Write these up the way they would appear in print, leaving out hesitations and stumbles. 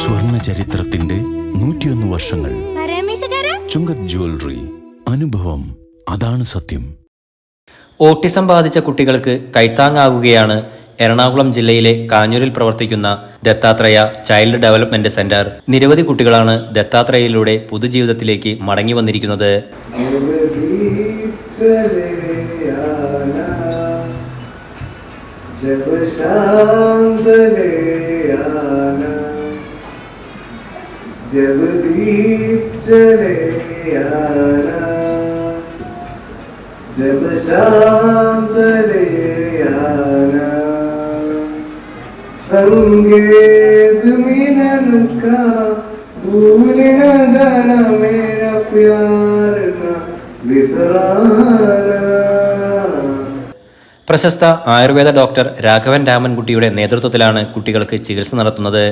സ്വർണ്ണ ചരിത്രത്തിന്റെ 101 വർഷങ്ങൾ. ചുങ്കത് ജ്വല്ലറി. അനുഭവം, അതാണ് സത്യം. ഓട്ടിസം ബാധിച്ച കുട്ടികൾക്ക് കൈത്താങ്ങാകുകയാണ് എറണാകുളം ജില്ലയിലെ കാഞ്ഞൂരിൽ പ്രവർത്തിക്കുന്ന ദത്താത്രേയ ചൈൽഡ് ഡെവലപ്മെന്റ് സെന്റർ. നിരവധി കുട്ടികളാണ് ദത്താത്രേയയിലൂടെ പുതുജീവിതത്തിലേക്ക് മടങ്ങി വന്നിരിക്കുന്നത്. जब शांत ले आना संगीत मिलन का भूल न जाना मेरा प्यार न विसराना. പ്രശസ്ത ആയുർവേദ ഡോക്ടർ രാഘവൻ രാമൻകുട്ടിയുടെ നേതൃത്വത്തിലാണ് കുട്ടികൾക്ക് ചികിത്സ നടത്തുന്നത്.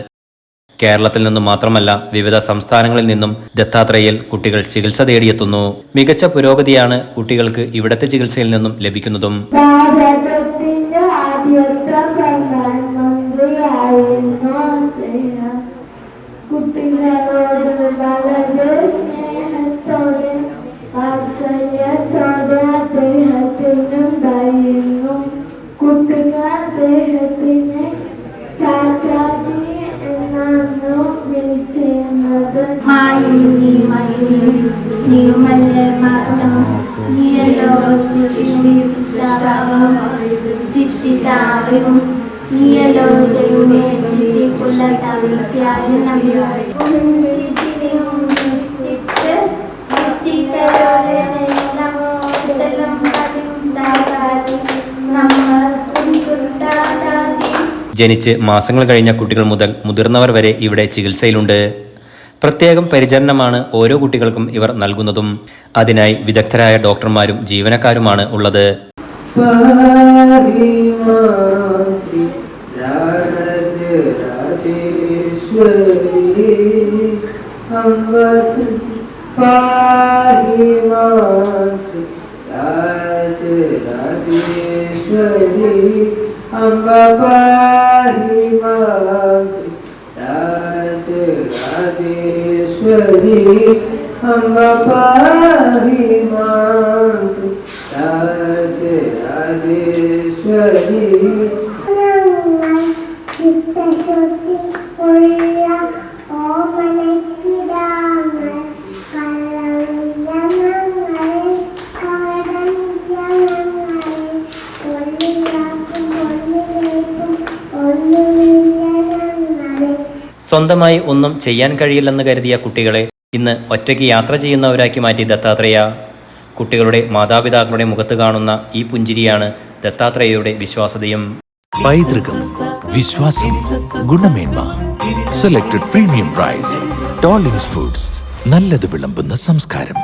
കേരളത്തിൽ നിന്നും മാത്രമല്ല വിവിധ സംസ്ഥാനങ്ങളിൽ നിന്നും ദത്താത്രേയയിൽ കുട്ടികൾ ചികിത്സ തേടിയെത്തുന്നു. മികച്ച പുരോഗതിയാണ് കുട്ടികൾക്ക് ഇവിടത്തെ ചികിത്സയിൽ നിന്നും ലഭിക്കുന്നതും. ജനിച്ച് മാസങ്ങൾ കഴിഞ്ഞ കുട്ടികൾ മുതൽ മുതിർന്നവർ വരെ ഇവിടെ ചികിത്സയിലുണ്ട്. പ്രത്യേകം പരിചരണമാണ് ഓരോ കുട്ടികൾക്കും ഇവർ നൽകുന്നതും. അതിനായി വിദഗ്ധരായ ഡോക്ടർമാരും ജീവനക്കാരുമാണ് ഉള്ളത്. अम्बा पाहि मां श्री राज राजेश्वरी. अम्बा पाहि मां श्री राज राजेश्वरी. സ്വന്തമായി ഒന്നും ചെയ്യാൻ കഴിയില്ലെന്ന് കരുതിയ കുട്ടികളെ ഇന്ന് ഒറ്റയ്ക്ക് യാത്ര ചെയ്യുന്നവരാക്കി മാറ്റി ദത്താത്രേയ. കുട്ടികളുടെ മാതാപിതാക്കളുടെ മുഖത്ത് കാണുന്ന ഈ പുഞ്ചിരിയാണ് ദത്താത്രേയയുടെ വിശ്വാസ്യതയും. പൈതൃകം, വിശ്വാസം, ഗുണമേന്മ. Selected premium price. Tollings foods. നല്ലത് വിളമ്പുന്ന സംസ്കാരം.